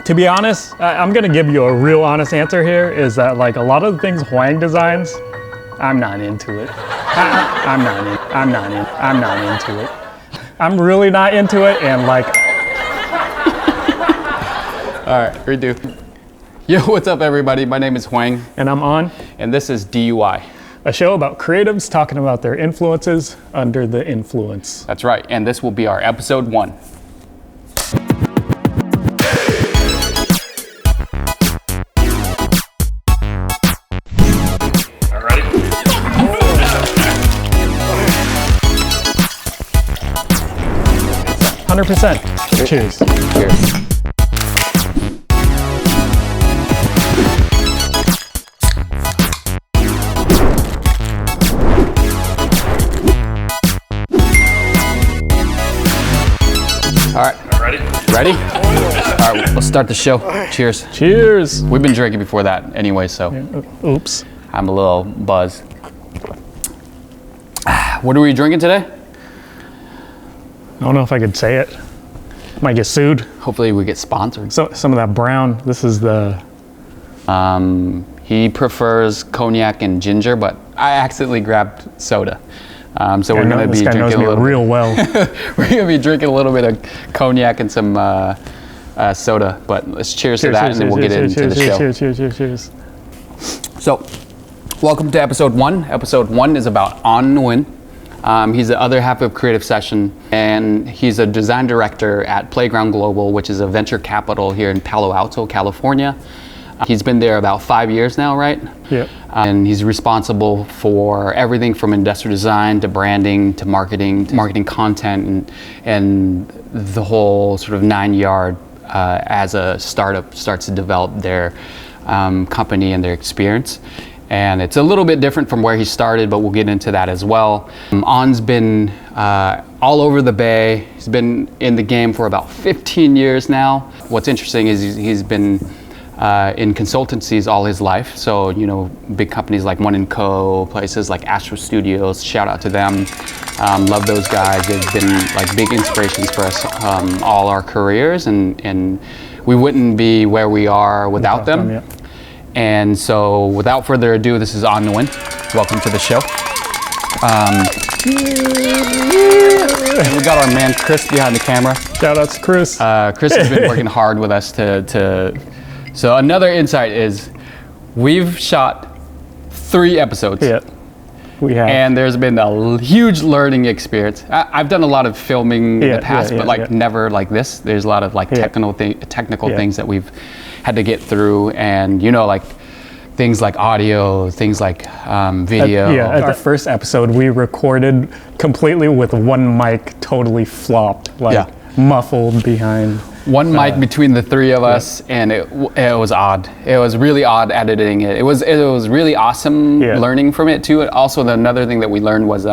To be honest, I'm gonna give you a real honest answer here, is that like a lot of the things Huang designs, I'm not into it. I'm not into it. I'm really not into it, and like. All right, redo. Yo, what's up everybody? My name is Huang. And I'm On. And this is DUI. A show about creatives talking about their influences under the influence. That's right, and this will be our episode 1. All right. 100%. Cheers. Cheers. All right. Ready? All right, let's start the show. Cheers. Cheers. We've been drinking before that anyway, so. Oops. I'm a little buzzed. What are we drinking today? I don't know if I could say it. Might get sued. Hopefully we get sponsored. So, some of that brown, this is the... He prefers cognac and ginger, but I accidentally grabbed soda. So we're gonna be drinking a little real well. We're gonna be drinking a little bit of cognac and some soda. But let's cheers to that, and then we'll get into the show. Cheers. So, welcome to episode 1. Episode 1 is about Anh Nguyen. He's the other half of Creative Session, and he's a design director at Playground Global, which is a venture capital here in Palo Alto, California. He's been there about 5 years now, right? Yeah. And he's responsible for everything from industrial design to branding to marketing content and the whole sort of 9-yard as a startup starts to develop their company and their experience. And it's a little bit different from where he started, but we'll get into that as well. An's been all over the Bay. He's been in the game for about 15 years now. What's interesting is he's been in consultancies all his life. So, you know, big companies like One & Co, places like Astro Studios, shout out to them. Love those guys. They've been like big inspirations for us all our careers, and we wouldn't be where we are without them. Yeah. And so without further ado, this is Anh Nguyen. Welcome to the show. We got our man Kris behind the camera. Shout out to Kris. Kris has been working hard with us so another insight is we've shot 3 episodes. Yeah, we have. And there's been a huge learning experience. I've done a lot of filming in the past, but never like this. There's a lot of like technical things that we've had to get through, and you know, like things like audio, things like video. At the first episode, we recorded completely with one mic, totally flopped, muffled behind. One mic between the 3 of us, and it was odd. It was really odd editing it. It was really awesome learning from it too. Also, another thing that we learned was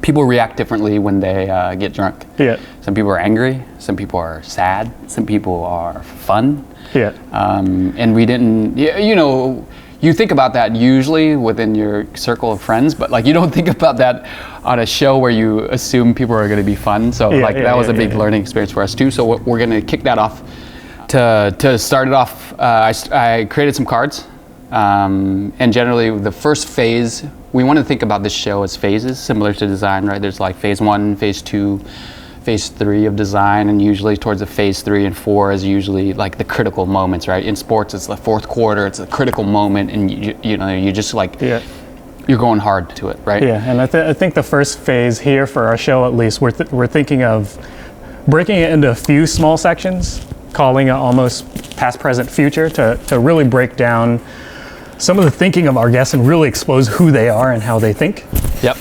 people react differently when they get drunk. Yeah. Some people are angry. Some people are sad. Some people are fun. Yeah. And we didn't. You know, you think about that usually within your circle of friends, but like you don't think about that on a show where you assume people are going to be fun. So that was a big learning experience for us too. So we're going to kick that off. To start it off, I created some cards, and generally the first phase, we want to think about this show as phases, similar to design, right? There's like phase 1, phase 2, phase 3 of design, and usually towards the phase 3 and 4 is usually like the critical moments, right? In sports, it's the 4th quarter, it's a critical moment, and you know, you just like, you're going hard to it, right? Yeah, and I think the first phase here for our show, at least, we're thinking of breaking it into a few small sections, calling it almost past, present, future, to really break down some of the thinking of our guests and really expose who they are and how they think. Yep.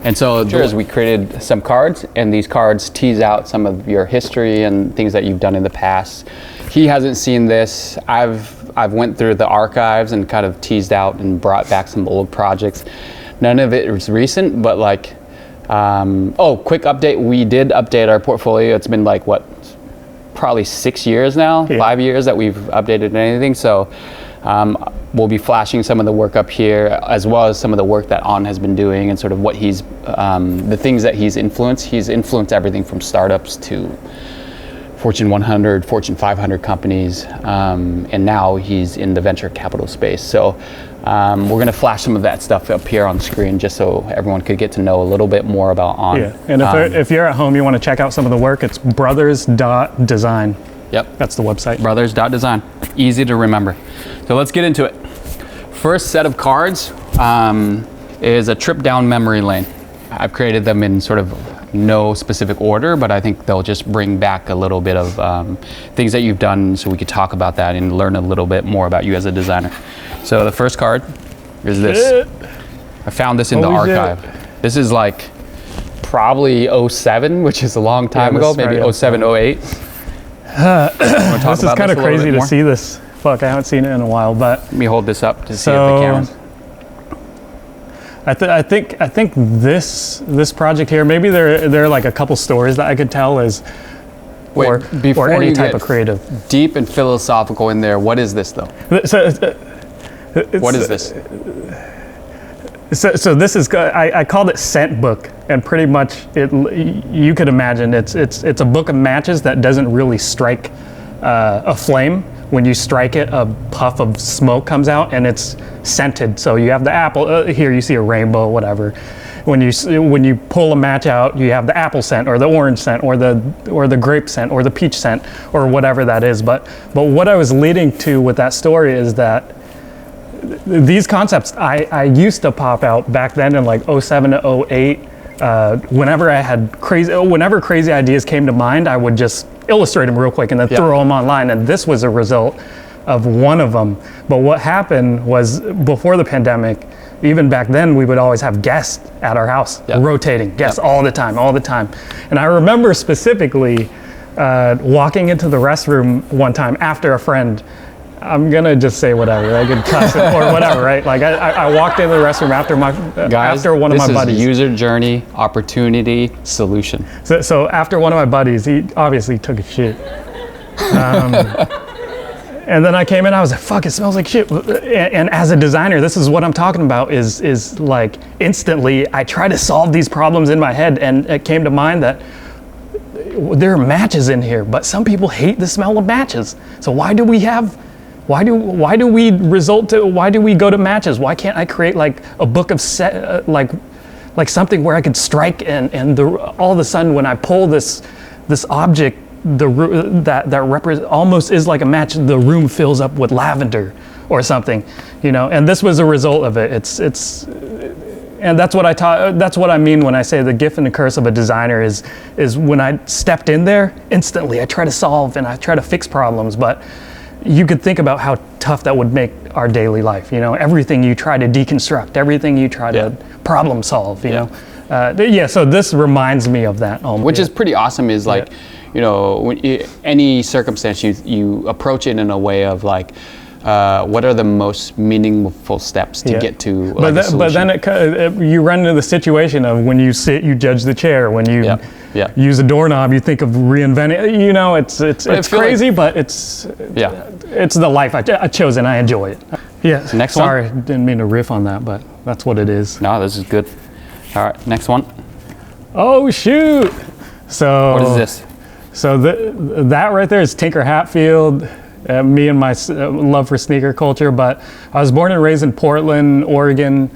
And so we created some cards, and these cards tease out some of your history and things that you've done in the past. He hasn't seen this. I've went through the archives and kind of teased out and brought back some old projects. None of it was recent, but like, quick update. We did update our portfolio. It's been like probably 6 years now, 5 years that we've updated anything. So we'll be flashing some of the work up here, as well as some of the work that Anh has been doing and sort of what he's, the things that he's influenced. He's influenced everything from startups to Fortune 100, Fortune 500 companies, and now he's in the venture capital space. So we're going to flash some of that stuff up here on screen just so everyone could get to know a little bit more about On. Yeah, and if you're at home, you want to check out some of the work, it's brothers.design. Yep. That's the website. Brothers.design. Easy to remember. So let's get into it. First set of cards is a trip down memory lane. I've created them in sort of no specific order, but I think they'll just bring back a little bit of things that you've done so we could talk about that and learn a little bit more about you as a designer. So the first card is this. I found this in the archive. This is like probably 07, which is a long time ago, maybe 07, 08. This is kind of crazy to see this. Fuck, I haven't seen it in a while, but... Let me hold this up to see if the cameras... I think this project here, maybe there are like a couple stories that I could tell as or any type of creative. Deep and philosophical in there, what is this though? What is this? So this is, I called it Scentbook, and pretty much you could imagine it's a book of matches that doesn't really strike a flame. When you strike it, a puff of smoke comes out, and it's scented. So you have the apple. Here you see a rainbow, whatever. When you pull a match out, you have the apple scent, or the orange scent, or the grape scent, or the peach scent, or whatever that is. But what I was leading to with that story is that these concepts I used to pop out back then in like 07 to 08. Whenever crazy ideas came to mind, I would just illustrate them real quick and then throw them online. And this was a result of one of them. But what happened was, before the pandemic, even back then, we would always have guests at our house, rotating guests all the time. And I remember specifically walking into the restroom one time after a friend. I'm gonna just say whatever. I could cuss or whatever, right? Like I walked into the restroom after one of my buddies. This is user journey, opportunity, solution. So after one of my buddies, he obviously took a shit. And then I came in, I was like, fuck, it smells like shit. And as a designer, this is what I'm talking about, is like instantly I try to solve these problems in my head, and it came to mind that there are matches in here, but some people hate the smell of matches. So why do we go to matches? Why can't I create like a book of like something where I could strike and all of a sudden when I pull this object, that almost is like a match, the room fills up with lavender or something, and this was a result of it. And that's what that's what I mean when I say the gift and the curse of a designer is when I stepped in there, instantly I try to solve and I try to fix problems, but you could think about how tough that would make our daily life. Everything you try to deconstruct, everything you try to problem solve. So this reminds me of that. Which is pretty awesome. Is like, any circumstance you approach it in a way of like, what are the most meaningful steps to get to like a solution? But then you run into the situation of when you sit, you judge the chair. When you use a doorknob, you think of reinventing. It's crazy, but it's the life I chose and I enjoy it. Yeah. Next Sorry, one. didn't mean to riff on that, but that's what it is. No, this is good. All right, next one. Oh shoot! So what is this? So that right there is Tinker Hatfield. Me and my love for sneaker culture, but I was born and raised in Portland, Oregon.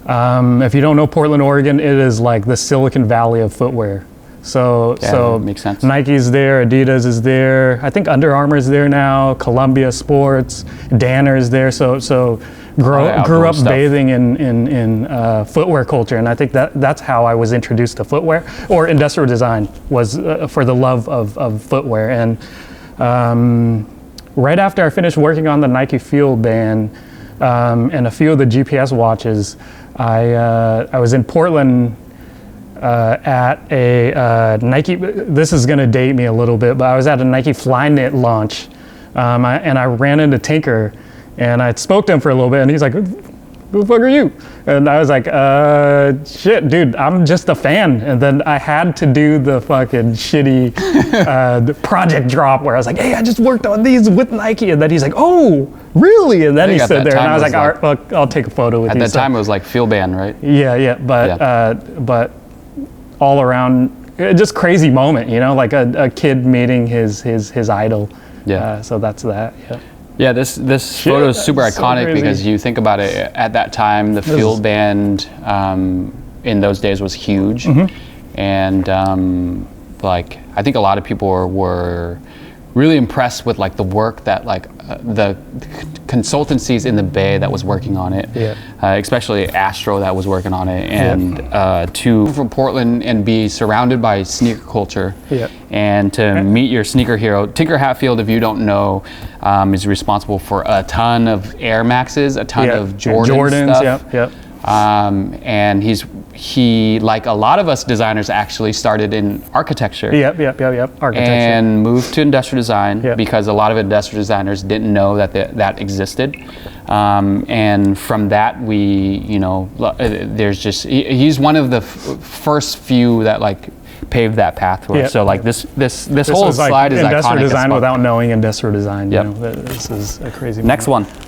If you don't know Portland, Oregon, it is like the Silicon Valley of footwear. So makes sense. Nike's there, Adidas is there. I think Under Armour is there now. Columbia Sports, Danner's there. So grew up bathing in footwear culture, and I think that's how I was introduced to footwear or industrial design, was for the love of footwear. And right after I finished working on the Nike Field Band and a few of the GPS watches, I was in Portland at a Nike, this is gonna date me a little bit, but I was at a Nike Flyknit launch, and I ran into Tinker, and I spoke to him for a little bit, and he's like, who the fuck are you? And I was like, shit, dude, I'm just a fan. And then I had to do the fucking shitty the project drop where I was like, hey, I just worked on these with Nike. And then he's like, oh, really? And then he stood there, and I was like, all right, well, I'll take a photo with you. At that time, it was like Field Band, right? Yeah, but all around just crazy moment, you know, like a kid meeting his idol. Yeah. So that's that. Yeah. Yeah, this photo is super iconic crazy. because you think about it, at that time, the field band in those days was huge. And like, I think a lot of people were really impressed with like the work that like the consultancies in the Bay that was working on it, especially Astro that was working on it, and to move from Portland and be surrounded by sneaker culture, and to meet your sneaker hero. Tinker Hatfield, if you don't know, is responsible for a ton of Air Maxes, a ton of Jordans stuff. And he, like a lot of us designers, actually started in architecture. Architecture. And moved to industrial design because a lot of industrial designers didn't know that that existed. And from that, there's just, he's one of the first few that like paved that path for us. So like this whole slide like is industrial iconic design without knowing industrial design. Yep. You know, this is a crazy Next moment. one.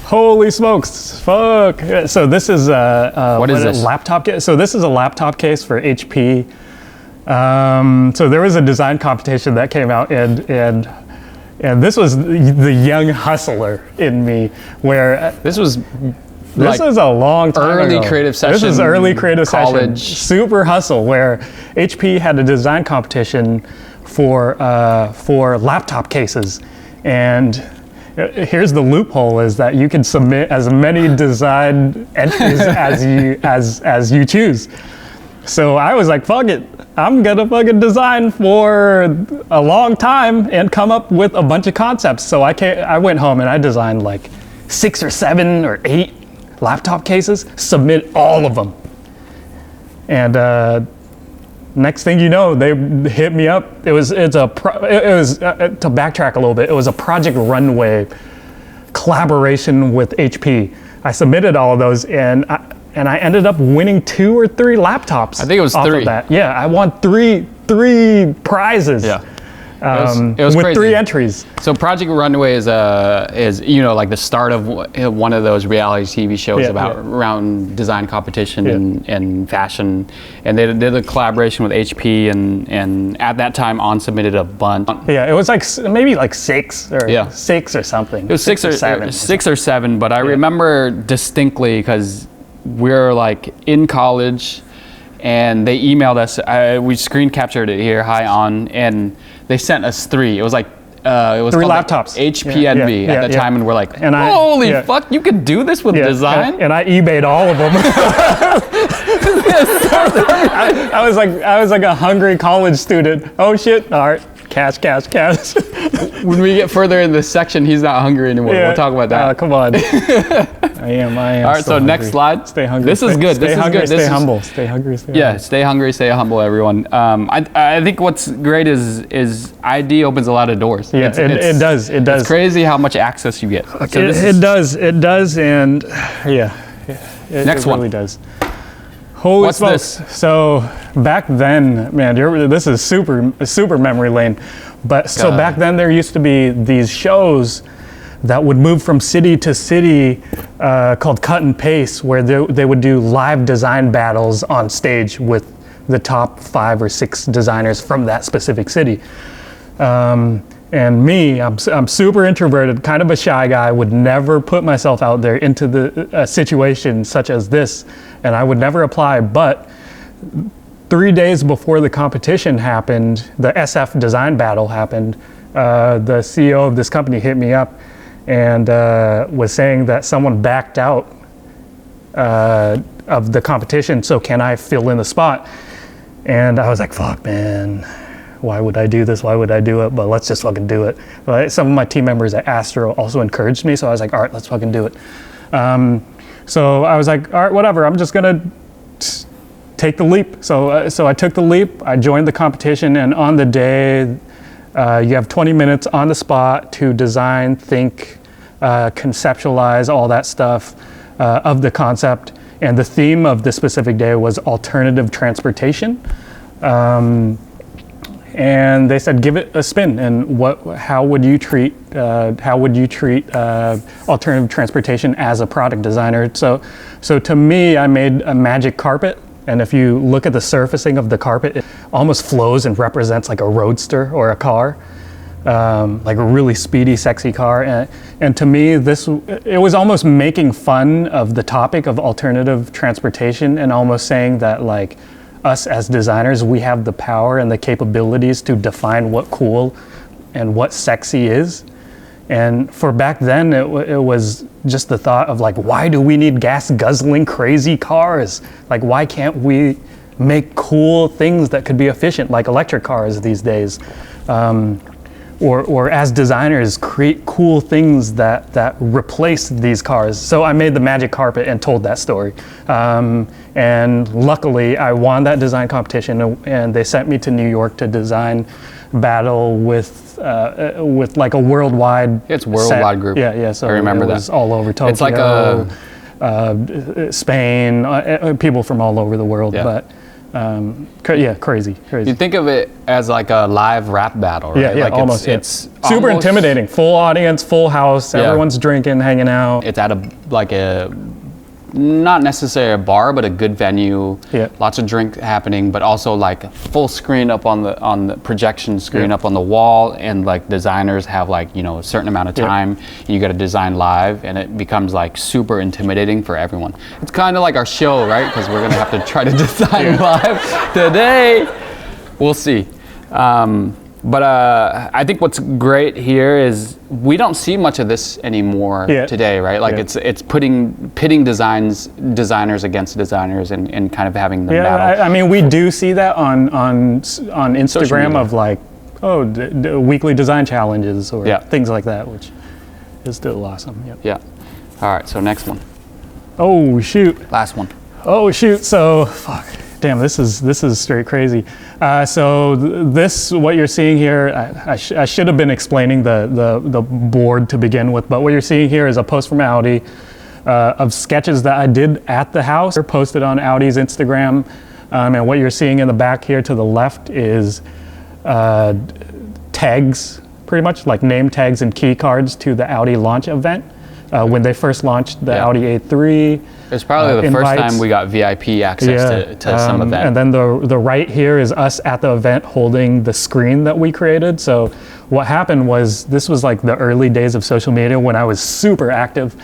Holy smokes! Fuck! So this is what is this? Laptop case. So this is a laptop case for HP. So there was a design competition that came out, and this was the young hustler in me, where this was a long time early ago. creative session. This is early creative college. session. Super hustle, where HP had a design competition for laptop cases, and here's the loophole: is that you can submit as many design entries as you choose. So I was like, fuck it, I'm gonna fucking design for a long time and come up with a bunch of concepts. So I went home and I designed like 6 or 7 or 8 laptop cases, submit all of them. And next thing you know, they hit me up. To backtrack a little bit, it was a Project Runway collaboration with HP. I submitted all of those, and I ended up winning 2 or 3 laptops. I think it was off 3. Of that. Yeah, I won three prizes. Yeah. It was with crazy. 3 entries. So Project Runway is like the start of one of those reality TV shows around design competition and fashion, and they did a collaboration with HP, and at that time On submitted a bunch. Yeah, it was like maybe like 6 or 6 or something. It was 6 or 7. 6 or 7, but I remember distinctly because we're like in college, and they emailed us. We screen captured it here, hi On, and they sent us 3. It was like it was 3 laptops. HPNV at the time, and we're like, holy fuck, you could do this with design. And I eBayed all of them. I was like a hungry college student. Oh shit! All right, cash. When we get further in this section, he's not hungry anymore. We'll talk about that. Come on. I am. All right, so hungry. Next slide. Stay hungry. This is good. Stay This hungry, is good. Stay humble. Stay hungry. Stay yeah, humble. stay hungry, stay humble, everyone. I think what's great is ID opens a lot of doors. Yeah, it does. It's crazy how much access you get. So it does, and next it one. really does. Holy What's smokes. this? So back then, man, this is super memory lane. But so back then there used to be these shows that would move from city to city called Cut and Paste, where they would do live design battles on stage with the top 5 or 6 designers from that specific city. And me, I'm super introverted, kind of a shy guy, would never put myself out there into a situation such as this, and I would never apply. But 3 days before the competition happened, the SF design battle happened, the CEO of this company hit me up and was saying that someone backed out of the competition, so can I fill in the spot? And I was like, fuck, man. Why would I do this? Why would I do it? But let's just fucking do it. But some of my team members at Astro also encouraged me, so I was like, all right, let's fucking do it. So I was like, all right, whatever. I'm just gonna take the leap. So I took the leap. I joined the competition, and on the day, you have 20 minutes on the spot to design, think, conceptualize all that stuff of the concept. And the theme of the specific day was alternative transportation. And they said, give it a spin. And how would you treat alternative transportation as a product designer? So to me, I made a magic carpet And if you look at the surfacing of the carpet, it almost flows and represents like a roadster or a car, like a really speedy, sexy car. And to me, it was almost making fun of the topic of alternative transportation, and almost saying that like us as designers, we have the power and the capabilities to define what cool and what sexy is. And for back then, it was just the thought of like, why do we need gas guzzling crazy cars? Like, why can't we make cool things that could be efficient, like electric cars these days? Or as designers, create cool things that replace these cars. So I made the magic carpet and told that story. And luckily, I won that design competition, and they sent me to New York to design battle with like a worldwide. It's worldwide set. Group. Yeah. So I remember it was all over Tokyo. It's like Spain, people from all over the world. Yeah. But crazy. You think of it as like a live rap battle, right? Yeah, like almost. It's super almost intimidating. Full audience, full house. Yeah. Everyone's drinking, hanging out. It's at a not necessarily a bar, but a good venue. Yeah. Lots of drink happening, but also like a full screen up on the projection screen up on the wall, and like designers have like, you know, a certain amount of time. And you got to design live, and it becomes like super intimidating for everyone. It's kind of like our show, right? Because we're gonna have to try to design live today. We'll see. But I think what's great here is we don't see much of this anymore today, right? Like it's pitting designers against designers and kind of having them battle. I mean, we do see that on Instagram of like, weekly design challenges or things like that, which is still awesome. Yep. Yeah. All right. So next one. Oh shoot. Last one. Oh shoot. So fuck. Damn, this is straight crazy. So what you're seeing here, I should have been explaining the board to begin with, but what you're seeing here is a post from Audi of sketches that I did at the house. They're posted on Audi's Instagram, and what you're seeing in the back here to the left is tags, pretty much like name tags and key cards to the Audi launch event. When they first launched the Audi A3. It's probably the first time we got VIP access to some of that. And then the right here is us at the event holding the screen that we created. So what happened was, this was like the early days of social media when I was super active.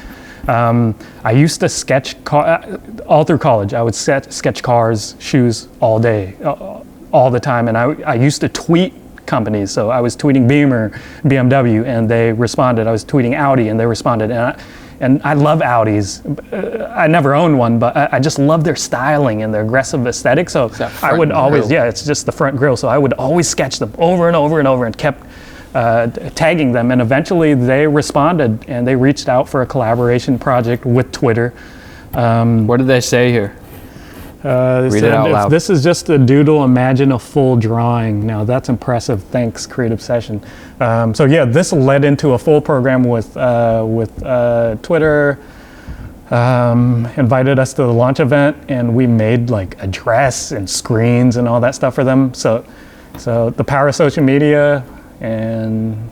I used to sketch all through college. I would sketch cars, shoes all day, all the time. And I used to tweet companies. So I was tweeting Beamer, BMW, and they responded. I was tweeting Audi, and they responded. And I love Audis. I never owned one, but I just love their styling and their aggressive aesthetic. So I would always, it's just the front grille. So I would always sketch them over and over and over, and kept tagging them. And eventually they responded, and they reached out for a collaboration project with Twitter. What did they say here? Read it out loud. If this is just a doodle, imagine a full drawing. Now that's impressive. Thanks, Creative Session. This led into a full program with Twitter. Invited us to the launch event, and we made like a dress and screens and all that stuff for them. So the power of social media, and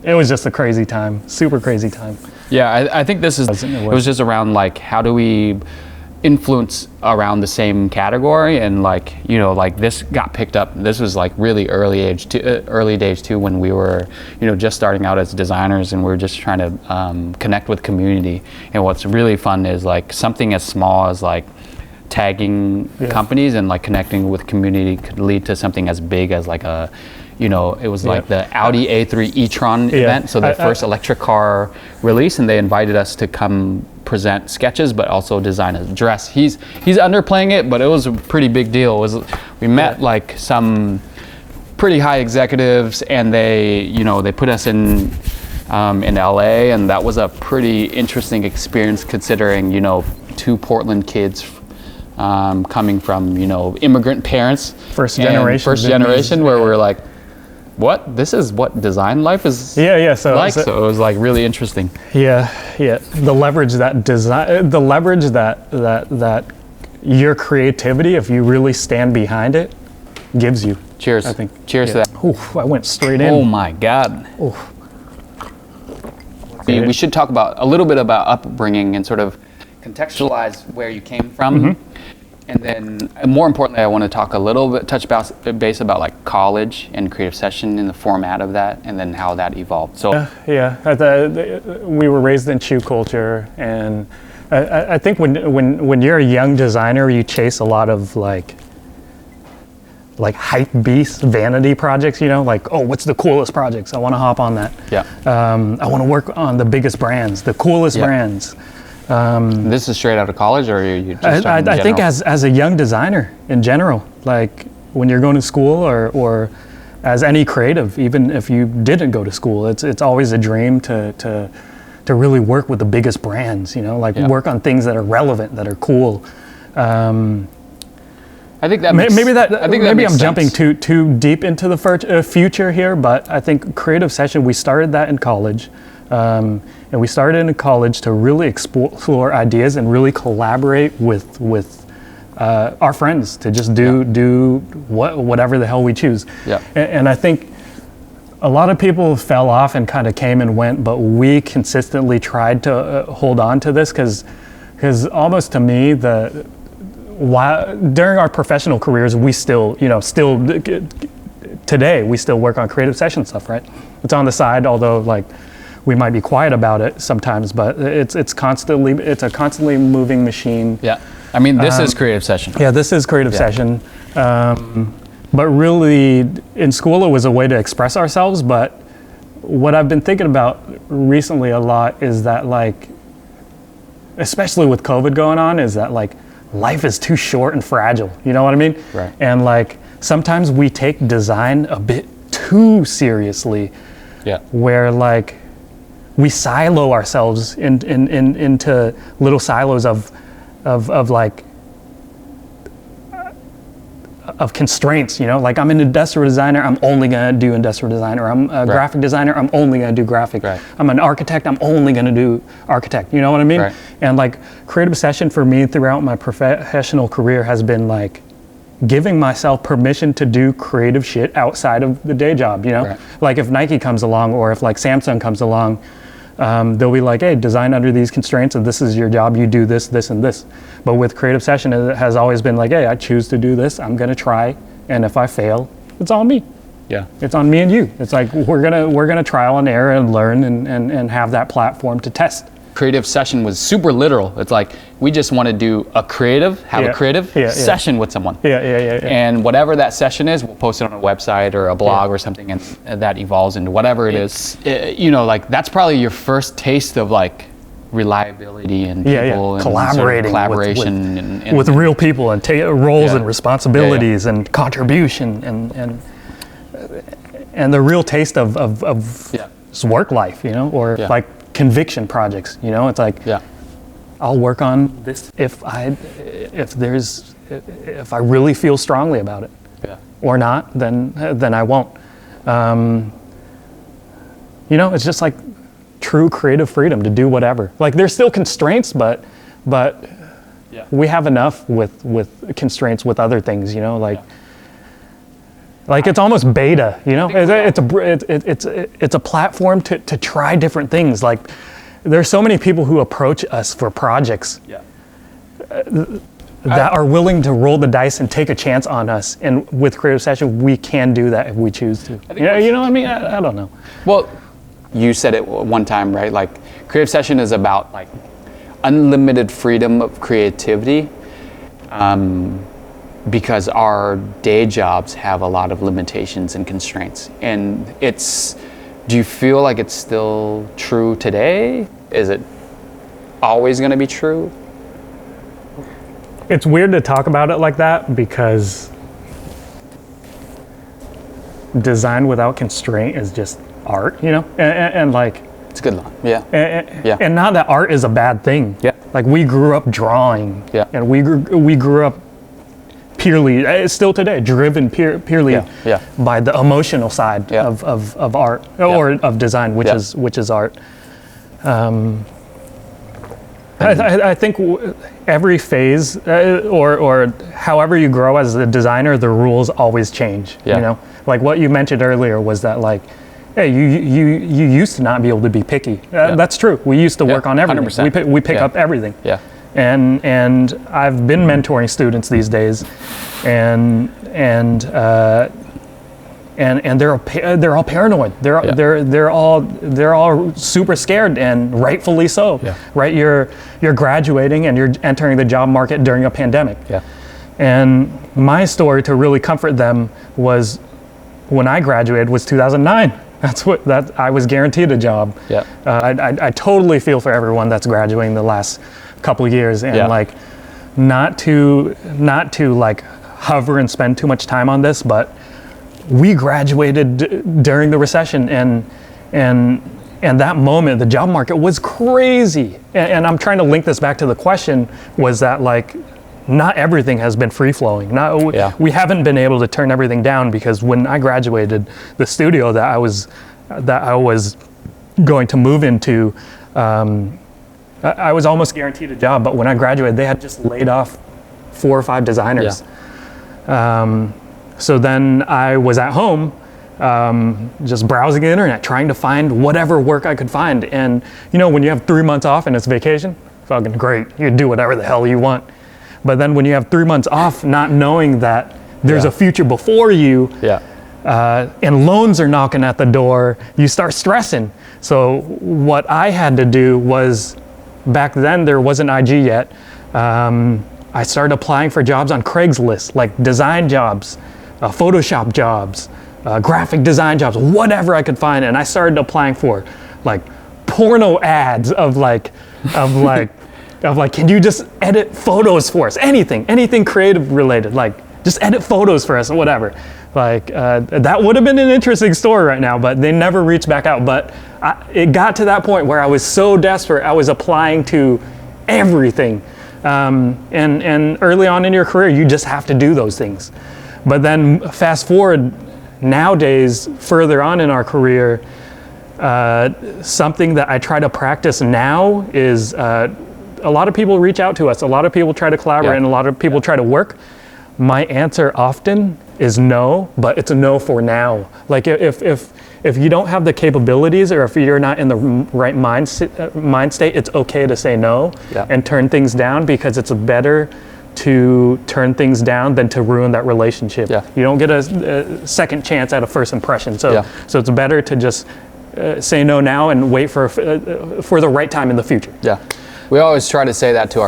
it was just a crazy time, super crazy time. Yeah, I think it was just around like, how do we influence around the same category, and like, you know, like this got picked up. This was like really early days too, when we were, you know, just starting out as designers, and we're just trying to connect with community. And what's really fun is like something as small as like tagging companies and like connecting with community could lead to something as big as like a, you know, it was like the Audi A3 e-tron event, so their first electric car release, and they invited us to come present sketches, but also design a dress. He's underplaying it, but it was a pretty big deal. We met like some pretty high executives, and they put us in LA, and that was a pretty interesting experience, considering, you know, two Portland kids coming from, you know, immigrant parents, first generation, where we're like, what? This is what design life is so it was like really interesting. The leverage that your creativity, if you really stand behind it, gives you. Cheers. I think. Cheers to that. Oof, I went straight in. Oh my God. Oof. We should talk a little bit about upbringing and sort of contextualize where you came from. And then, more importantly, I want to talk a little bit, touch base about like college and creative session and the format of that, and then how that evolved. So we were raised in shoe culture, and I think when you're a young designer, you chase a lot of like hype beast vanity projects. You know, like, oh, what's the coolest projects? I want to hop on that. Yeah. I want to work on the biggest brands, the coolest brands. This is straight out of college, or are you just I think as a young designer in general, like when you're going to school or as any creative, even if you didn't go to school, it's always a dream to really work with the biggest brands, you know, like work on things that are relevant, that are cool. I think that maybe I'm jumping too deep into the future here, but I think creative session, we started that in college. And we started in college to really explore ideas and really collaborate with our friends to just do whatever the hell we choose. Yeah. And I think a lot of people fell off and kind of came and went, but we consistently tried to hold on to this because almost to me, during our professional careers, we still today we still work on creative session stuff, right? It's on the side, although like we might be quiet about it sometimes, but it's a constantly moving machine. Yeah, I mean, this is creative session. Yeah, this is creative session. But really, in school, it was a way to express ourselves. But what I've been thinking about recently a lot is that, like, especially with COVID going on, is that like life is too short and fragile. You know what I mean? Right. And like sometimes we take design a bit too seriously. Yeah. Where like we silo ourselves into little silos of constraints, you know, like I'm an industrial designer, I'm only gonna do industrial design, or I'm a graphic designer, I'm only gonna do graphic. Right. I'm an architect, I'm only gonna do architect, you know what I mean? Right. And like creative session for me throughout my professional career has been like giving myself permission to do creative shit outside of the day job, you know? Right. Like if Nike comes along, or if like Samsung comes along, they'll be like, hey, design under these constraints, and this is your job, you do this, this, and this. But with creative session, it has always been like, hey, I choose to do this, I'm gonna try, and if I fail, it's on me. Yeah. It's on me and you. It's like, we're gonna trial and error and learn and have that platform to test. Creative session was super literal. It's like, we just want to do a creative session with someone. Yeah. And whatever that session is, we'll post it on a website or a blog or something, and that evolves into whatever it is. You know, like that's probably your first taste of like reliability and people and collaborating sort of collaboration with real people and roles and responsibilities and contribution and the real taste of work life, you know, or like conviction projects, you know. It's like I'll work on this if I really feel strongly about it, or not, then I won't. You know, it's just like true creative freedom to do whatever. Like there's still constraints, but we have enough with constraints with other things, you know, like it's almost beta, you know. It's a platform to try different things. Like there's so many people who approach us for projects that are willing to roll the dice and take a chance on us. And with creative session, we can do that if we choose to. You know what I mean? I don't know. Well, you said it one time, right? Like creative session is about like unlimited freedom of creativity. Because our day jobs have a lot of limitations and constraints. And do you feel like it's still true today? Is it always gonna be true? It's weird to talk about it like that because design without constraint is just art, you know? And like, it's a good line, yeah. And not that art is a bad thing. Yeah. Like we grew up drawing, and we grew up purely, still today, driven purely by the emotional side of art or of design, which is art. I think every phase or however you grow as a designer, the rules always change. You know, like what you mentioned earlier was that like, hey, you used to not be able to be picky. That's true. We used to work on everything. 100%. We pick up everything. Yeah. and I've been mentoring students these days, and they're all paranoid. They're all super scared, and rightfully so. Yeah. Right? You're graduating and you're entering the job market during a pandemic. Yeah. And my story to really comfort them was when I graduated was 2009. That I was guaranteed a job. Yeah. I totally feel for everyone that's graduating the last couple of years, and like not to like hover and spend too much time on this, but we graduated during the recession, and that moment the job market was crazy. And I'm trying to link this back to the question, was that like not everything has been free flowing. We haven't been able to turn everything down, because when I graduated, the studio that I was going to move into, I was almost guaranteed a job, but when I graduated, they had just laid off 4 or 5 designers. So then I was at home, just browsing the internet, trying to find whatever work I could find. And you know, when you have 3 months off and it's vacation, fucking great. You can do whatever the hell you want. But then when you have 3 months off, not knowing that there's a future before you, and loans are knocking at the door, you start stressing. So what I had to do was, back then there wasn't IG yet, I started applying for jobs on Craigslist, like design jobs, Photoshop jobs, graphic design jobs, whatever I could find. And I started applying for like porno ads of like, can you just edit photos for us? Anything creative related, like just edit photos for us or whatever. Like that would have been an interesting story right now, but they never reached back out. But it got to that point where I was so desperate, I was applying to everything. And early on in your career, you just have to do those things. But then fast forward nowadays, further on in our career, something that I try to practice now is a lot of people reach out to us. A lot of people try to collaborate, and a lot of people try to work. My answer often is no, but it's a no for now. Like if you don't have the capabilities, or if you're not in the right mind state, it's okay to say no and turn things down, because it's better to turn things down than to ruin that relationship. You don't get a second chance at a first impression. So it's better to just say no now and wait for the right time in the future. We always try to say that to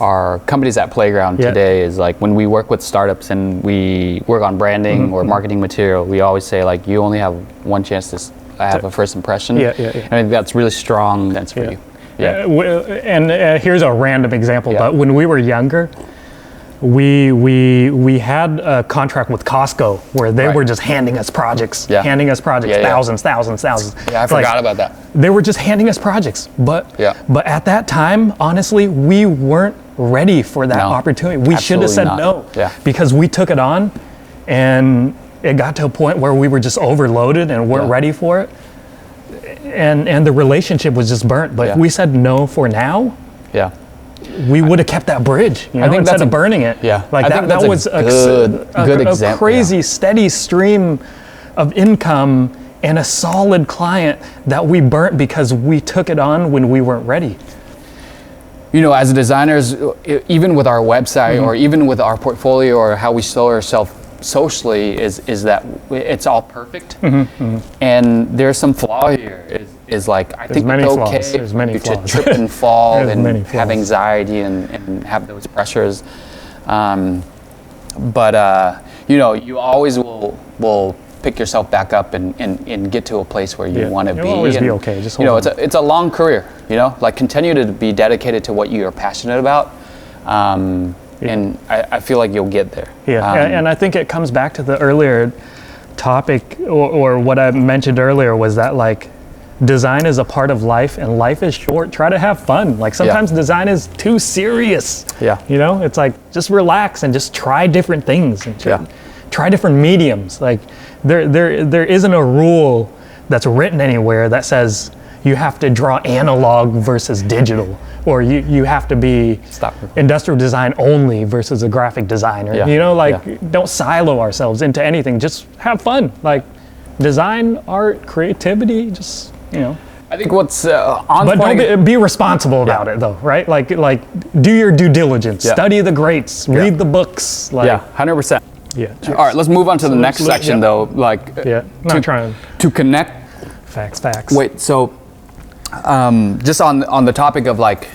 our companies at Playground today, is like when we work with startups and we work on branding or marketing material, we always say like, you only have one chance to have a first impression. I think that's really strong. That's for you. And here's a random example, but when we were younger, we had a contract with Costco where they were just handing us projects, thousands. I forgot about that. They were just handing us projects, but at that time, honestly, we weren't ready for that opportunity. We should have said no, because we took it on, and it got to a point where we were just overloaded and weren't ready for it, and the relationship was just burnt. But if we said no for now, we would have kept that bridge, I think, instead of burning it. Like that was a good example, crazy, steady stream of income and a solid client that we burnt because we took it on when we weren't ready. You know, as designers, even with our website or even with our portfolio or how we show ourselves socially, is that it's all perfect, and there's some flaw here. Is like, I think it's okay to trip and fall and have anxiety and have those pressures, but you know, you always will pick yourself back up and get to a place where you want to be. It'll always be okay. Just you know, it's a long career. You know, like continue to be dedicated to what you are passionate about. And I feel like you'll get there. And I think it comes back to the earlier topic, or what I mentioned earlier, was that like design is a part of life, and life is short. Try to have fun. Like sometimes design is too serious. You know, it's like just relax and just try different things and try different mediums. Like there isn't a rule that's written anywhere that says you have to draw analog versus digital, or you have to be industrial design only versus a graphic designer. You know, like don't silo ourselves into anything. Just have fun. Like design, art, creativity, just, you know. I think what's on But point. don't be responsible about it, though, right? Like do your due diligence, study the greats, read the books. Like, Yeah, 100%. Yeah. All right, let's move on to the next section, though. Like, Not trying to connect. Facts. Wait, so just on the topic of like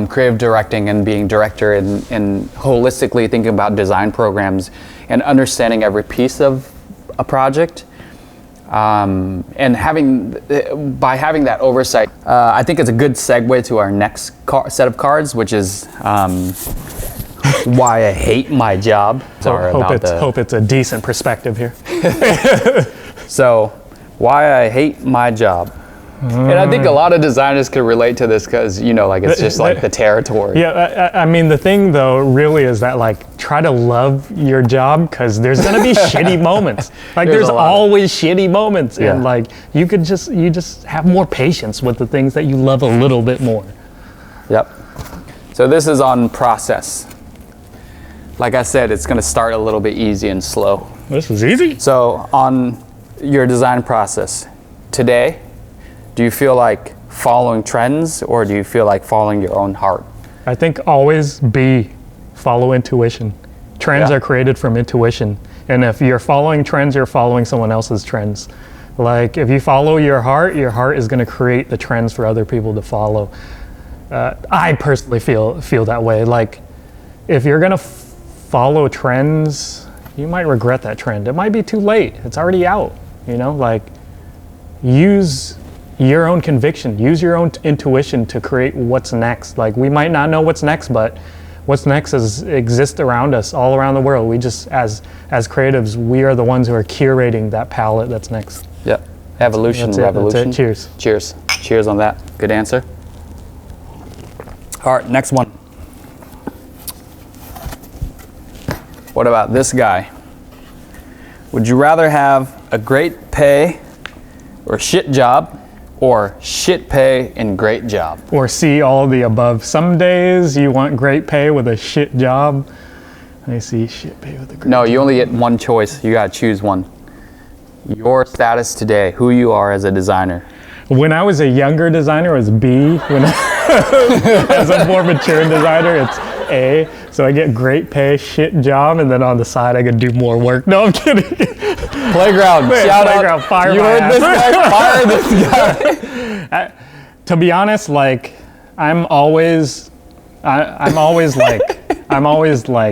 creative directing and being director and holistically thinking about design programs and understanding every piece of a project, and by having that oversight, I think it's a good segue to our next set of cards, which is why I hate my job. Sorry hope it's a decent perspective here. So, why I hate my job. And I think a lot of designers could relate to this because, like, it's just like the territory. Yeah, I mean, the thing, though, really is that, like, try to love your job because there's going to be shitty moments. Like, there's always shitty moments. And, like, you just have more patience with the things that you love a little bit more. Yep. So this is on process. Like I said, it's going to start a little bit easy and slow. This is easy. So on your design process, today, do you feel like following trends or do you feel like following your own heart? I think always follow intuition. Trends are created from intuition. And if you're following trends, you're following someone else's trends. Like, if you follow your heart is going to create the trends for other people to follow. I personally feel that way. Like, if you're going to follow trends, you might regret that trend. It might be too late. It's already out. Like, use your own conviction, use your own intuition to create what's next. Like, we might not know what's next, but what's next exists around us, all around the world. We just, as creatives, we are the ones who are curating that palette that's next. Yep. Evolution, revolution. That's it. Cheers. Cheers on that. Good answer. All right, next one. What about this guy? Would you rather have a great pay or shit job, or shit pay and great job? Or see all the above. Some days you want great pay with a shit job. I see shit pay with a great job. No, you only get one choice. You gotta choose one. Your status today, who you are as a designer. When I was a younger designer, it was B. As a more mature designer, it's A. So I get great pay, shit job, and then on the side I could do more work. No, I'm kidding. Playground, shout Playground, out. fire You my heard ass. this guy, fire this guy. To be honest, like, I'm always like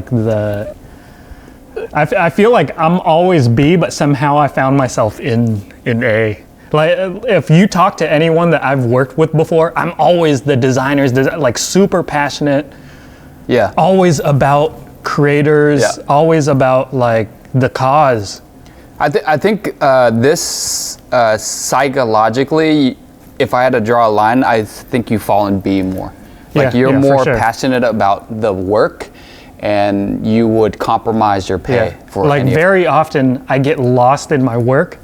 the. I feel like I'm always B, but somehow I found myself in A. Like, if you talk to anyone that I've worked with before, I'm always the designer's, like, super passionate. Yeah. Always about creators. Always about, like, the cause. I think this psychologically, if I had to draw a line, I think you fall in B more. Like, you're more passionate about the work, and you would compromise your pay for like, very often I get lost in my work,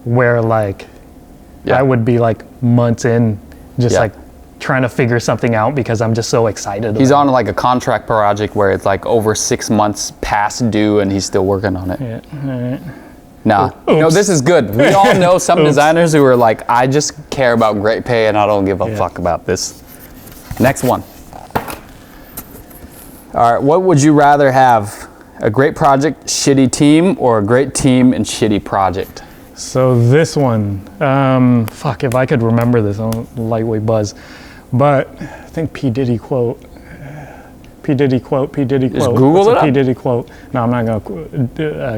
where, like, I would be like months in, just like trying to figure something out because I'm just so excited. He's on like a contract project where it's like over 6 months past due and he's still working on it. Yeah. All right. Nah, no, this is good. We all know some designers who are like, I just care about great pay and I don't give a fuck about this. Next one. All right, what would you rather have? A great project, shitty team, or a great team and shitty project? So this one, fuck, if I could remember this, I'm lightweight buzz. But I think P. Diddy quote. Just Google it up. P. Diddy quote. No, I'm not gonna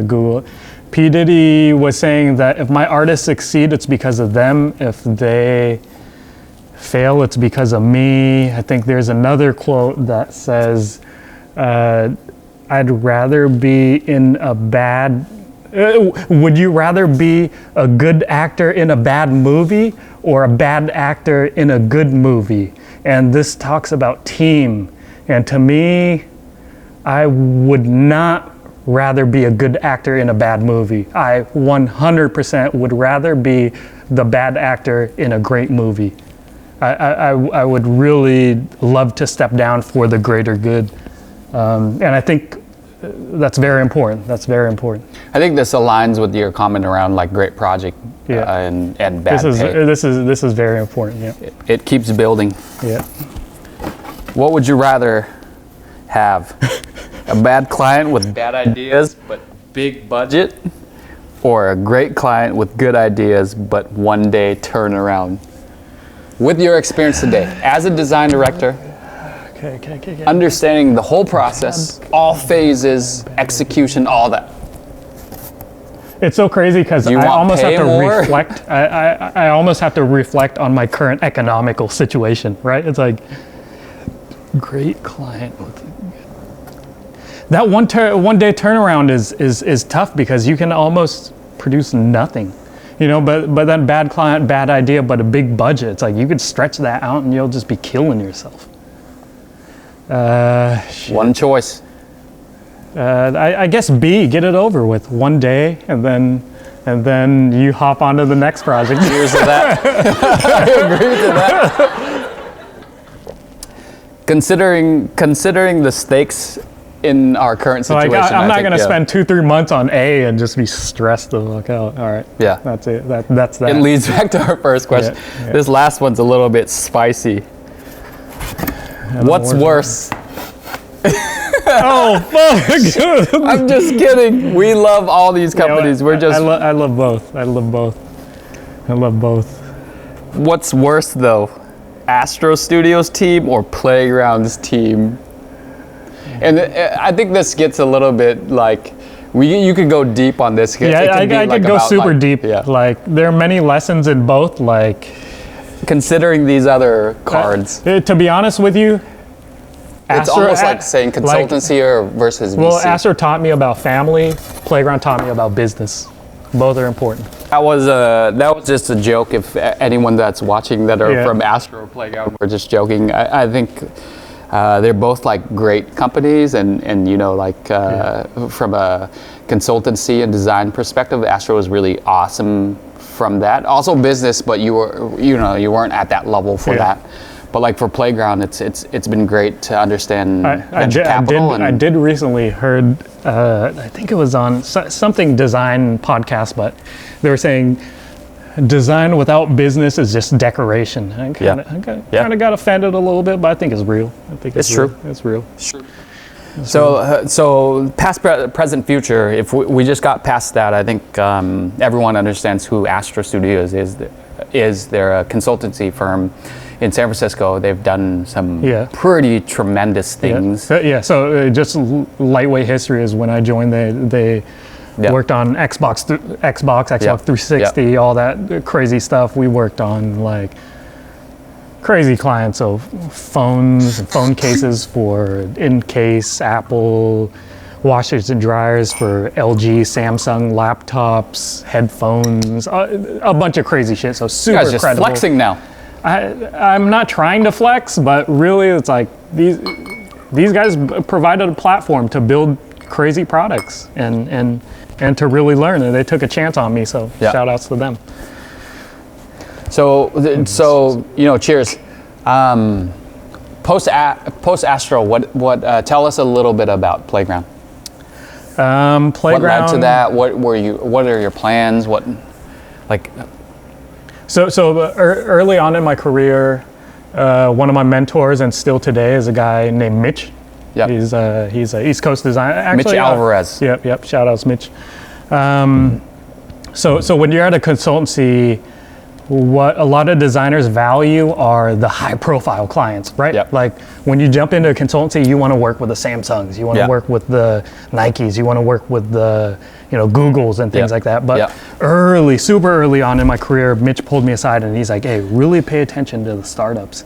Google it. P. Diddy was saying that if my artists succeed, it's because of them. If they fail, it's because of me. I think there's another quote that says, I'd rather be in a bad... would you rather be a good actor in a bad movie or a bad actor in a good movie? And this talks about team. And to me, I would not rather be a good actor in a bad movie. I 100% would rather be the bad actor in a great movie. I would really love to step down for the greater good. And I think that's very important. That's very important. I think this aligns with your comment around like great project and bad pay. This is very important. Yeah. It keeps building. Yeah. What would you rather have? A bad client with bad ideas but big budget, or a great client with good ideas but one day turnaround? With your experience today as a design director, Okay. understanding the whole process, all phases, execution, all that. It's so crazy because I want almost have pay to more? reflect. I almost have to reflect on my current economical situation, right? It's like great client. That one day turnaround is tough because you can almost produce nothing, you know. But then bad client, bad idea, but a big budget. It's like you could stretch that out and you'll just be killing yourself. One choice. I guess B, get it over with one day, and then you hop onto the next project. Cheers to that. I agree to that. Considering the stakes in our current situation, I'm not going to spend 2-3 months on A and just be stressed the fuck out. All right. Yeah. That's it. That's that. It leads back to our first question. Yeah. This last one's a little bit spicy. What's worse? Oh fuck! I'm just kidding. We love all these companies. We're just. I love both. I love both. What's worse though? Astro Studios team or Playground's team? And I think this gets a little bit like you could go deep on this. Yeah, I could go super deep. Yeah. Like there are many lessons in both. Like considering these other cards, to be honest with you, it's almost like saying consultancy versus VC. Well, Astro taught me about family. Playground taught me about business. Both are important. That was just a joke. If anyone that's watching that are from Astro or Playground, we're just joking. I think they're both like great companies, and you know, like from a consultancy and design perspective, Astro is really awesome from that. Also business, but you weren't at that level for that. But like for Playground, it's been great to understand venture capital. I did recently heard, I think it was on something design podcast, but they were saying design without business is just decoration. I kind of got offended a little bit, but I think it's real. I think it's true. It's real. It's true. So past, present, future. If we just got past that, I think everyone understands who Astro Studios is. They're a consultancy firm in San Francisco. They've done some pretty tremendous things. So just lightweight history is when I joined, they worked on Xbox 360, all that crazy stuff. We worked on like crazy clients, so phones and phone cases for in-case, Apple, washers and dryers for LG, Samsung, laptops, headphones, a bunch of crazy shit. So super you guys just credible. Flexing now. I'm not trying to flex, but really it's like these guys provided a platform to build crazy products and to really learn, and they took a chance on me, so shout outs to them. So you know, cheers. Post Astro, what tell us a little bit about Playground. Playground. What led to that? What are your plans? So early on in my career, one of my mentors and still today is a guy named Mitch. Yep. He's a East Coast designer. Actually, Mitch Alvarez. Yep. Shout outs, Mitch. So when you're at a consultancy, what a lot of designers value are the high profile clients, right? Yep. Like when you jump into a consultancy, you want to work with the Samsungs, you want to work with the Nikes, you want to work with the Googles and things like that. But super early on in my career, Mitch pulled me aside and he's like, hey, really pay attention to the startups.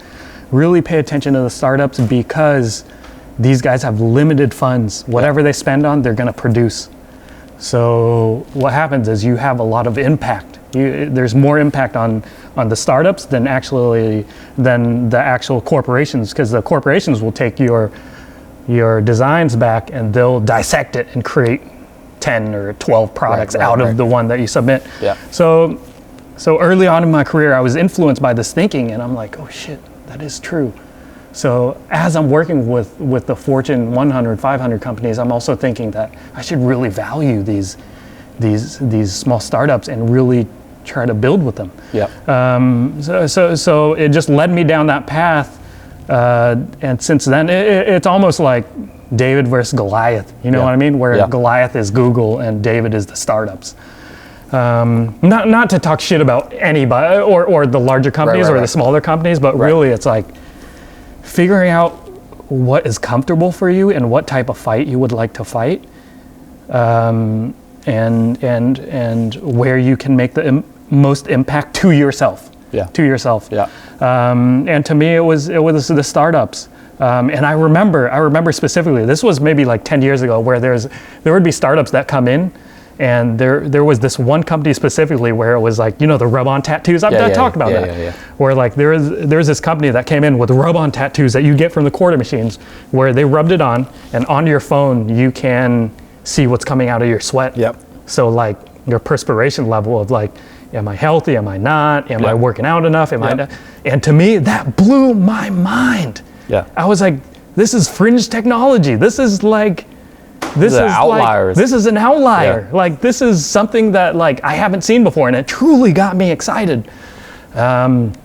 Really pay attention to the startups because these guys have limited funds. Whatever they spend on, they're going to produce. So what happens is you have a lot of impact. There's more impact on the startups than the actual corporations, because the corporations will take your designs back and they'll dissect it and create 10 or 12 products out of the one that you submit. Yeah. So early on in my career, I was influenced by this thinking, and I'm like, oh shit, that is true. So as I'm working with the Fortune 100, 500 companies, I'm also thinking that I should really value these small startups and really try to build with them. Yep. So it just led me down that path, and since then it's almost like David versus Goliath. You know what I mean? Where Goliath is Google and David is the startups. Not to talk shit about anybody or the larger companies or the smaller companies, but really it's like figuring out what is comfortable for you and what type of fight you would like to fight, and where you can make the most impact to yourself. Yeah. To yourself. Yeah. And to me, it was the startups. And I remember specifically, this was maybe like 10 years ago, where there would be startups that come in, and there was this one company specifically where it was like, you know, the rub-on tattoos. I've talked about that. Yeah. Where like there's this company that came in with rub-on tattoos that you get from the quarter machines, where they rubbed it on, and on your phone you can see what's coming out of your sweat. Yep. So like your perspiration level of like, am I healthy? Am I not? Am I working out enough? Am I not? And to me, that blew my mind. Yeah. I was like, this is fringe technology. This is like, this is outliers. Like, this is an outlier. Yeah. Like, this is something that like I haven't seen before, and it truly got me excited. And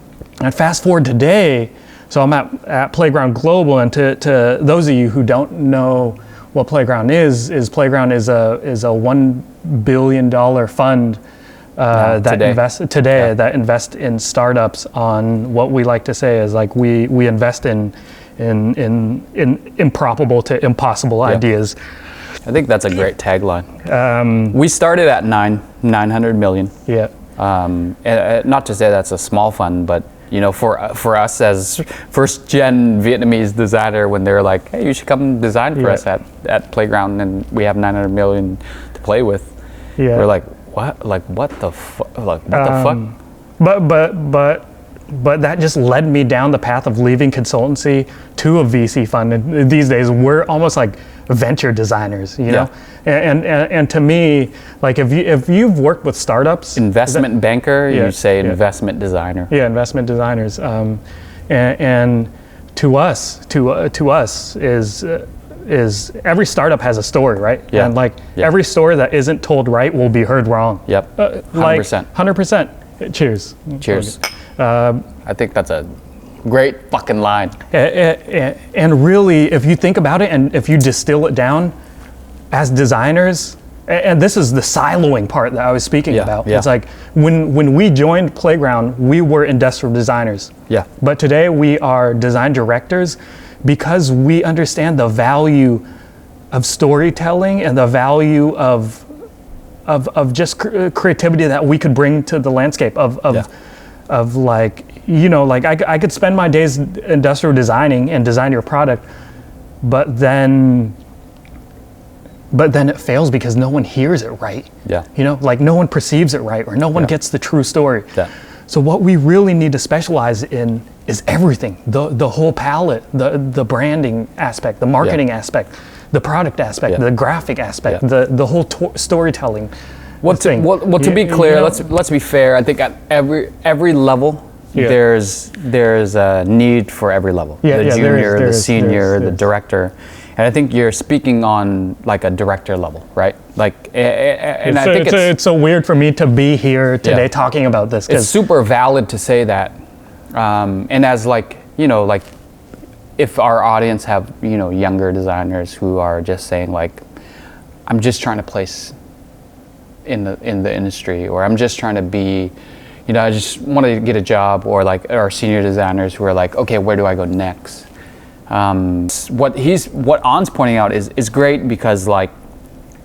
fast forward today, so I'm at Playground Global, and to those of you who don't know what Playground is Playground is a $1 billion fund that invest in startups on what we like to say is like we invest in improbable to impossible ideas. I think that's a great tagline. We started at 900 million. Yeah. And not to say that's a small fund, but you know, for us as first gen Vietnamese designer, when they're like, hey, you should come design for us at Playground, and we have 900 million to play with. Yeah. We're like, what? Like, what the fuck? Like, what the fuck? But that just led me down the path of leaving consultancy to a VC fund. And these days, we're almost like venture designers, you know? And to me, like if you've worked with startups, investment banker, you say investment designer. Yeah, investment designers. And to us is every startup has a story, right? Yeah. And like every story that isn't told right will be heard wrong. Yep. 100%. Like 100%. Cheers. Cheers. I think that's a great fucking line. And really, if you think about it, and if you distill it down, as designers, and this is the siloing part that I was speaking about. It's like when we joined Playground, we were industrial designers. Yeah. But today we are design directors, because we understand the value of storytelling and the value of just creativity that we could bring to the landscape of like, you know, like I could spend my days industrial designing and design your product, but then it fails because no one hears it right. Yeah. You know, like no one perceives it right, or no one gets the true story. Yeah. So what we really need to specialize in is everything, the whole palette, the branding aspect, the marketing aspect, the product aspect, the graphic aspect, the whole storytelling. To be clear, you know, let's be fair. I think at every level, there's a need for every level. The junior, the senior, the director. And I think you're speaking on like a director level, right? Like, and I think it's so weird for me to be here today talking about this. It's super valid to say that. And as like, you know, like if our audience have, you know, younger designers who are just saying like, I'm just trying to place in the industry, or I'm just trying to be, you know, I just want to get a job, or like our senior designers who are like, okay, where do I go next? What On's pointing out is great, because like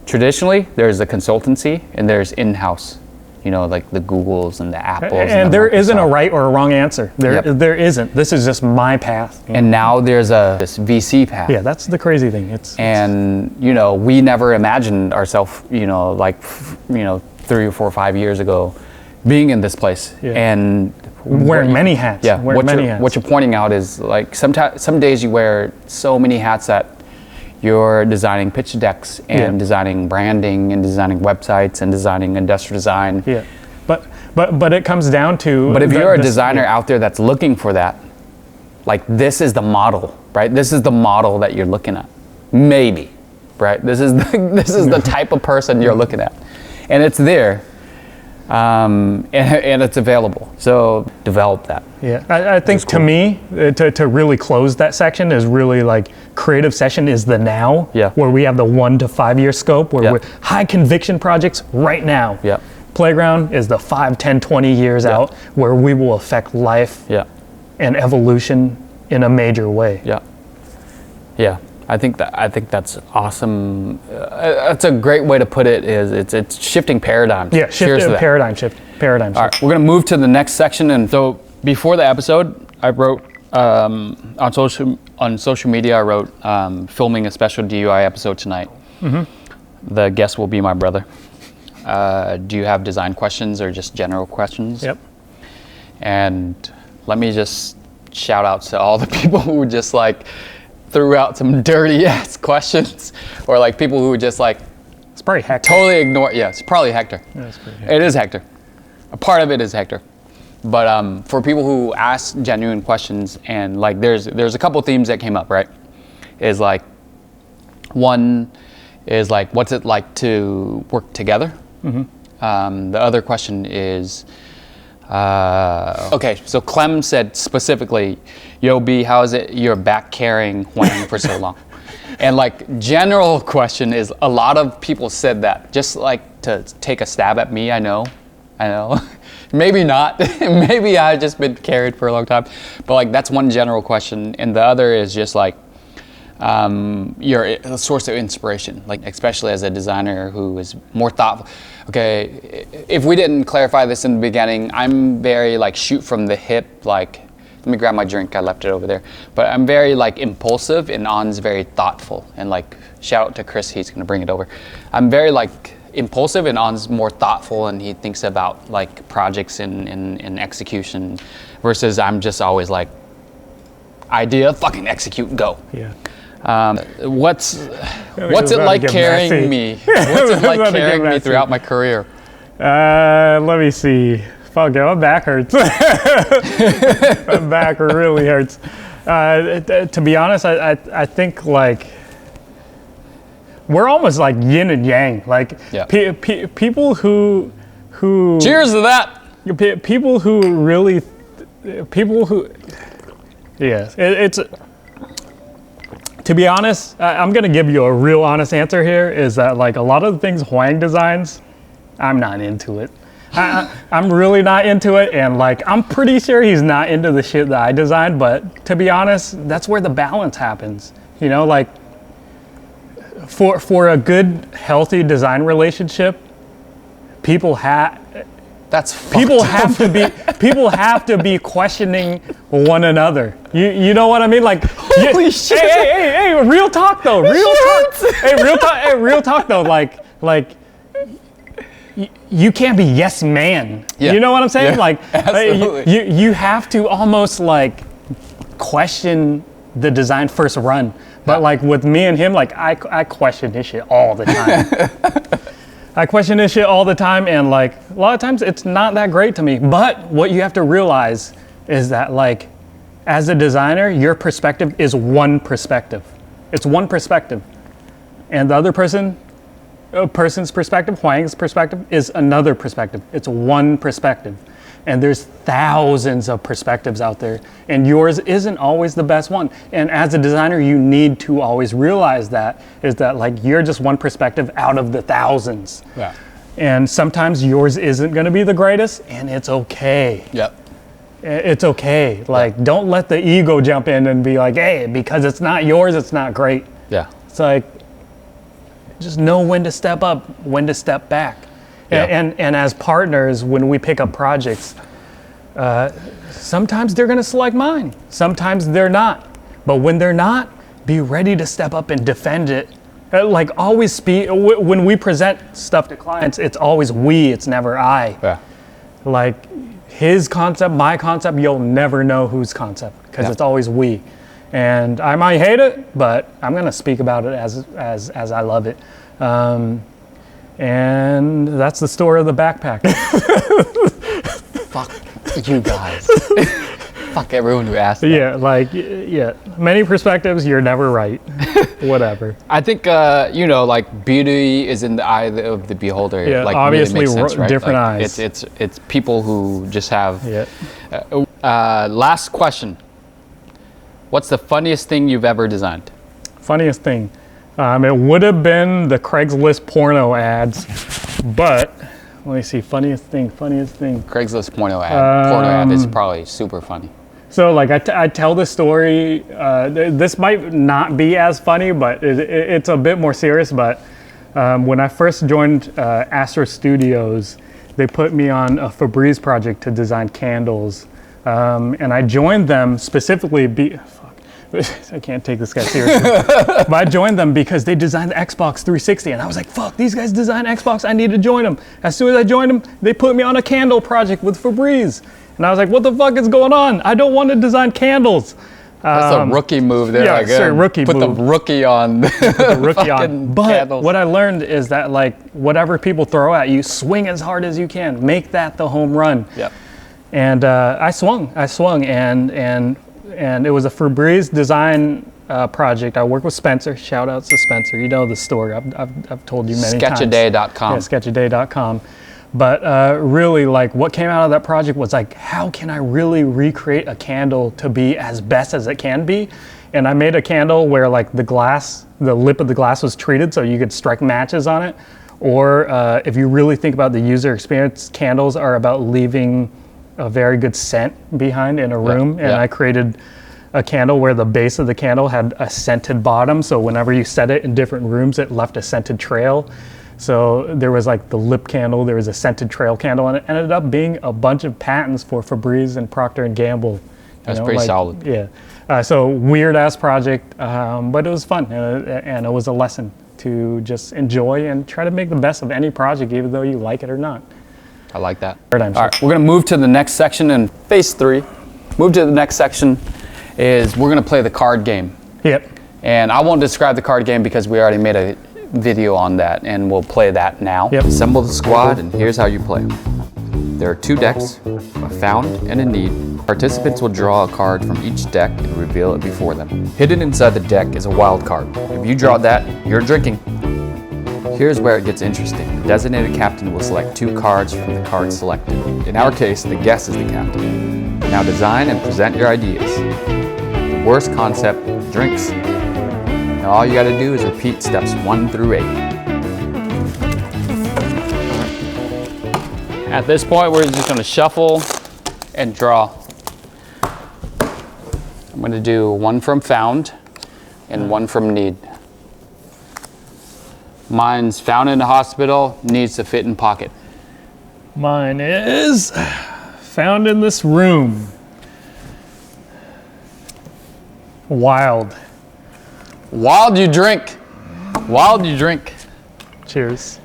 traditionally there's a consultancy and there's in-house, you know, like the Googles and the Apples. And there isn't a right or a wrong answer. There isn't. This is just my path. And now there's this VC path. Yeah, that's the crazy thing. And you know, we never imagined ourselves, you know, like, you know, 3 or 4 or 5 years ago being in this place. And wearing many hats. Yeah, what you're pointing out is like some days you wear so many hats that you're designing pitch decks and designing branding and designing websites and designing industrial design. Yeah, but it comes down to. But if you're a designer out there that's looking for that, like this is the model, right? This is the model that you're looking at, maybe, right? This is the type of person you're looking at, and it's there, and it's available. So develop that. Yeah, I think to me, to really close that section is really like creative session is the now, where we have the 1 to 5 year scope, where we're high conviction projects right now. Yeah. Playground is the 5, 10, 20 years out, where we will affect life and evolution in a major way. Yeah. I think that's awesome. That's a great way to put it. It's shifting paradigms. Yeah, paradigm shift. All right, we're gonna move to the next section. And so before the episode, I wrote on social media. I wrote filming a special DUI episode tonight. The guest will be my brother. Do you have design questions or just general questions? Yep. And let me just shout out to all the people who just like threw out some dirty ass questions, or like people who just like it's probably Hector. Totally ignore. Yeah, it's probably Hector. Yeah, it's pretty Hector. It is Hector. A part of it is Hector. But for people who ask genuine questions, and like there's a couple themes that came up, right? Is like one is like what's it like to work together? The other question is, okay, so Clem said specifically, yo B, how is it you're back carrying Huang for so long? And like general question is, a lot of people said that just like to take a stab at me. I know, maybe not, maybe I've just been carried for a long time, but like that's one general question. And the other is just like, you're a source of inspiration, like especially as a designer who is more thoughtful. Okay, if we didn't clarify this in the beginning, I'm very like shoot from the hip, like let me grab my drink, I left it over there. But I'm very like impulsive, and On's very thoughtful. And like shout out to Kris, he's gonna bring it over. I'm very like impulsive, and On's more thoughtful, and he thinks about like projects and execution, versus I'm just always like idea, fucking execute, go. Yeah. What's it like carrying me? What's it like carrying me throughout my career? Let me see. Fuck, my back hurts. My back really hurts. To be honest, I think like we're almost like yin and yang. Like people who cheers to that. People who really, yes, it's. To be honest, I'm gonna give you a real honest answer here, is that like a lot of the things Huang designs, I'm not into it. I'm really not into it, and like I'm pretty sure he's not into the shit that I designed, but to be honest, that's where the balance happens. You know, like for a good, healthy design relationship, people have to be questioning one another. You know what I mean? Like, holy shit! Hey, real talk though. Real talk though. Like, you can't be yes man. Yeah. You know what I'm saying? Yeah, like, absolutely. you have to almost like question the design first run. But like with me and him, like I question this shit all the time. I question this shit all the time, and like a lot of times it's not that great to me. But what you have to realize is that like as a designer, your perspective is one perspective. It's one perspective. And the other person's perspective, Huang's perspective, is another perspective. It's one perspective. And there's thousands of perspectives out there, and yours isn't always the best one. And as a designer, you need to always realize that, is that like you're just one perspective out of the thousands. Yeah. And sometimes yours isn't gonna be the greatest, and it's okay. Yep. It's okay. Like, don't let the ego jump in and be like, hey, because it's not yours, it's not great. Yeah. It's like, just know when to step up, when to step back. Yeah. And as partners, when we pick up projects, sometimes they're gonna select mine, sometimes they're not. But when they're not, be ready to step up and defend it. Like always speak, when we present stuff to clients, it's always we, it's never I. Yeah. Like his concept, my concept, you'll never know whose concept, because it's always we. And I might hate it, but I'm gonna speak about it as I love it. And that's the story of the backpack. Fuck you guys. Fuck everyone who asked that. Yeah, like, yeah, many perspectives, you're never right. Whatever. I think, you know, like beauty is in the eye of the beholder. Yeah, like, obviously really makes sense, right? different like, eyes. It's people who just have. Yeah. Last question. What's the funniest thing you've ever designed? Funniest thing. It would have been the Craigslist porno ads, but let me see. Funniest thing. Craigslist porno ad is probably super funny. So like I tell the story. This might not be as funny, but it's a bit more serious. But when I first joined Astro Studios, they put me on a Febreze project to design candles, and I joined them specifically. I can't take this guy seriously. But I joined them because they designed the Xbox 360, and I was like, fuck, these guys design Xbox, I need to join them. As soon as I joined them, they put me on a candle project with Febreze. And I was like, what the fuck is going on? I don't want to design candles. That's a rookie move there. Yeah, like, rookie put move. the rookie on. The rookie on. But candles. what I learned is that like whatever people throw at you, swing as hard as you can. Make that the home run. Yep. And I swung, and it was a Febreze design project. I worked with Spencer. Shout outs to Spencer. You know the story. I've told you many times. Sketchaday.com. Yeah, sketchaday.com. But really, like, what came out of that project was like, how can I really recreate a candle to be as best as it can be? And I made a candle where like the lip of the glass was treated so you could strike matches on it. Or if you really think about the user experience, candles are about leaving a very good scent behind in a room. And I created a candle where the base of the candle had a scented bottom. So whenever you set it in different rooms, it left a scented trail. So there was like the lip candle, there was a scented trail candle, and it ended up being a bunch of patents for Febreze and Procter & Gamble. That's pretty solid. Yeah. So weird ass project, but it was fun, and it was a lesson to just enjoy and try to make the best of any project, even though you like it or not. I like that. All right, we're gonna move to the next section in phase 3. Move to the next section is we're gonna play the card game. Yep. And I won't describe the card game because we already made a video on that, and we'll play that now. Yep. Assemble the squad, and here's how you play. There are 2 decks, a found and a need. Participants will draw a card from each deck and reveal it before them. Hidden inside the deck is a wild card. If you draw that, you're drinking. Here's where it gets interesting. The designated captain will select 2 cards from the cards selected. In our case, the guest is the captain. Now design and present your ideas. The worst concept, drinks. Now all you gotta do is repeat steps 1 through 8. At this point, we're just gonna shuffle and draw. I'm gonna do 1 from found and 1 from need. Mine's found in the hospital, needs to fit in pocket. Mine is found in this room. Wild. Wild you drink. Wild you drink. Cheers.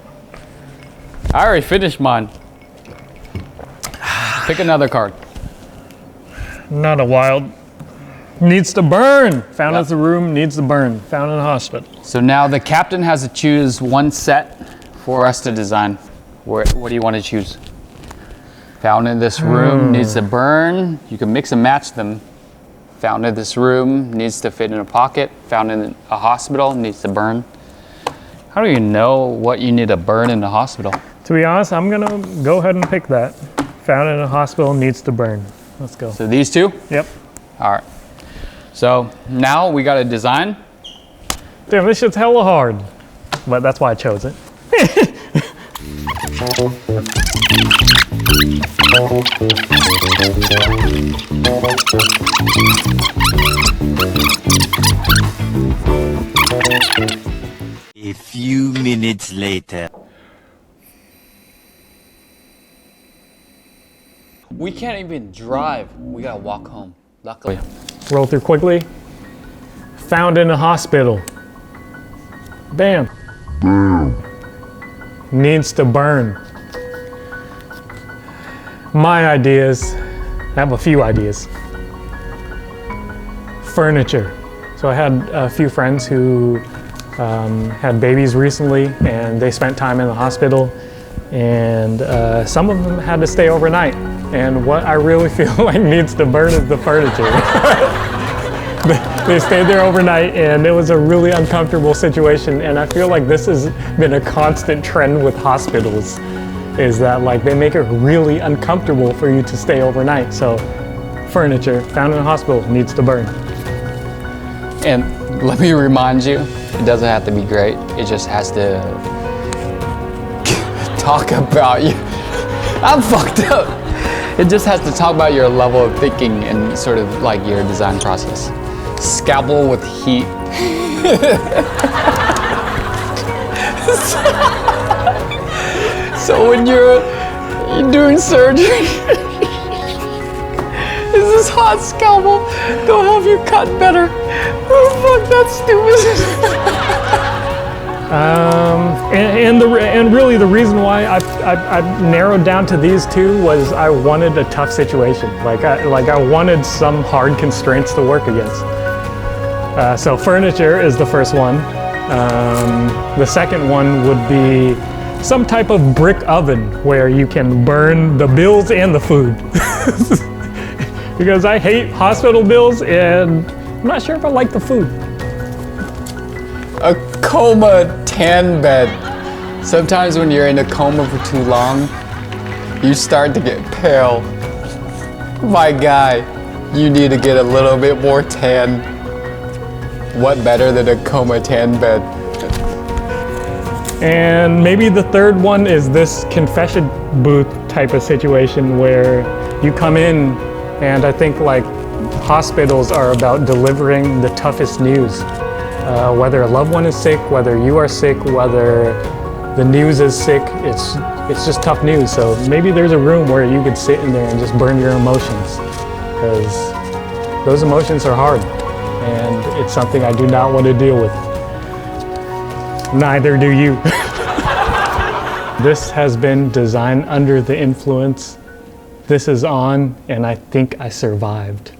I already finished mine. Pick another card. Not a wild. Needs to burn. Found in the room, needs to burn. Found in the hospital. So now the captain has to choose 1 set for us to design. What do you want to choose? Found in this room, needs to burn. You can mix and match them. Found in this room, needs to fit in a pocket. Found in a hospital, needs to burn. How do you know what you need to burn in the hospital? To be honest, I'm gonna go ahead and pick that. Found in a hospital, needs to burn. Let's go. So these 2? Yep. All right. So now we got to design. Damn, this shit's hella hard. But that's why I chose it. A few minutes later. We can't even drive. We got to walk home. Luckily. Roll through quickly. Found in a hospital. Bam. Needs to burn. My ideas. I have a few ideas. Furniture. So I had a few friends who had babies recently, and they spent time in the hospital, and some of them had to stay overnight. And what I really feel like needs to burn is the furniture. They stayed there overnight and it was a really uncomfortable situation, and I feel like this has been a constant trend with hospitals, is that like they make it really uncomfortable for you to stay overnight. So furniture found in a hospital needs to burn. And let me remind you, it doesn't have to be great. It just has to talk about you. I'm fucked up. It just has to talk about your level of thinking and sort of like your design process. Scalpel with heat. So when you're doing surgery, is this hot scalpel gonna help you cut better? Oh fuck, that's stupid. And really the reason why I narrowed down to these two was I wanted a tough situation. Like I wanted some hard constraints to work against. So furniture is the first one. The second one would be some type of brick oven where you can burn the bills and the food. Because I hate hospital bills and I'm not sure if I like the food. A coma tan bed. Sometimes when you're in a coma for too long, you start to get pale. My guy, you need to get a little bit more tan. What better than a coma tan bed? And maybe the third one is this confession booth type of situation where you come in, and I think like hospitals are about delivering the toughest news. Whether a loved one is sick, whether you are sick, whether the news is sick, it's just tough news. So maybe there's a room where you could sit in there and just burn your emotions, because those emotions are hard and it's something I do not want to deal with. Neither do you. This has been Design Under the Influence. This is on, and I think I survived.